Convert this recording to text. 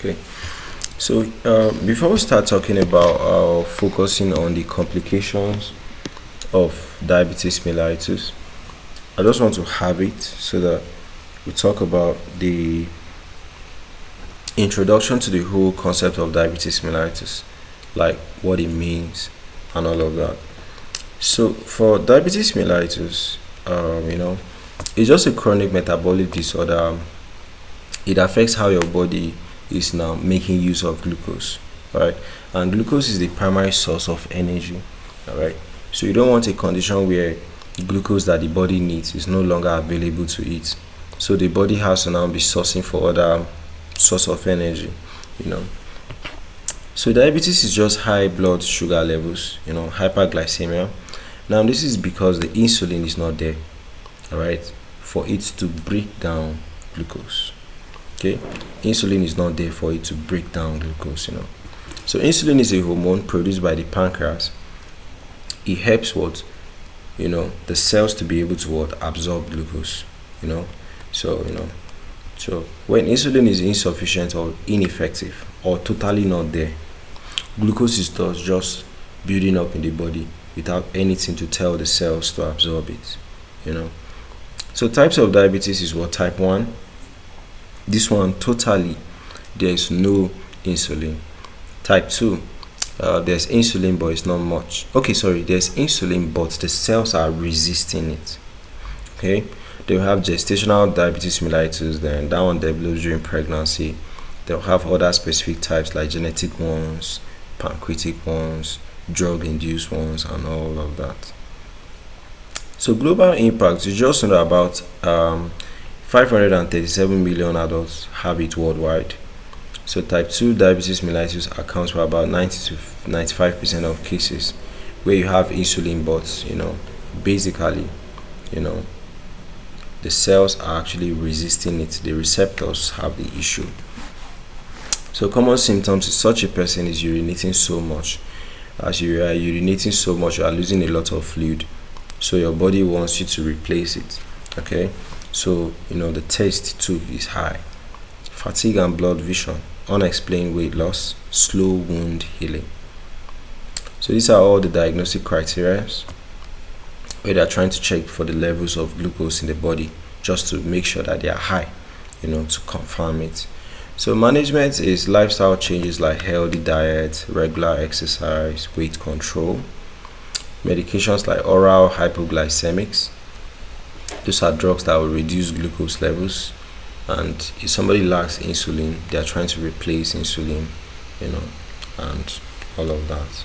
Okay, so before we start talking about focusing on the complications of diabetes mellitus, I just want to have it so that we talk about the introduction to the whole concept of diabetes mellitus, like what it means and all of that. So for diabetes mellitus, it's just a chronic metabolic disorder. It affects how your body is now making use of glucose, right? And glucose is the primary source of energy, all right? So you don't want a condition where glucose that the body needs is no longer available to it. So the body has to now be sourcing for other source of energy, So diabetes is just high blood sugar levels, hyperglycemia. Now this is because the insulin is not there, all right, for it to break down glucose. Okay, insulin is not there for it to break down glucose, So insulin is a hormone produced by the pancreas. It helps the cells to be able to absorb glucose, So when insulin is insufficient or ineffective or totally not there, glucose is just building up in the body without anything to tell the cells to absorb it, So types of diabetes is type 1. This one totally there is no insulin. Type 2, there's insulin but it's not much. There's insulin but the cells are resisting it. Okay, they'll have gestational diabetes mellitus, then that one develops during pregnancy. They'll have other specific types like genetic ones, pancreatic ones, drug-induced ones, and all of that. So global impact, you just know about 537 million adults have it worldwide. So type 2 diabetes mellitus accounts for about 90 to 95% of cases where you have insulin, but basically, the cells are actually resisting it. The receptors have the issue. So common symptoms is such a person is urinating so much. As you are urinating so much, you are losing a lot of fluid. So your body wants you to replace it. Okay. So, the taste too is high. Fatigue and blood vision, unexplained weight loss, slow wound healing. So these are all the diagnostic criteria where they're trying to check for the levels of glucose in the body just to make sure that they are high, to confirm it. So management is lifestyle changes like healthy diet, regular exercise, weight control, medications like oral hypoglycemics. Those are drugs that will reduce glucose levels, and if somebody lacks insulin, they are trying to replace insulin, and all of that.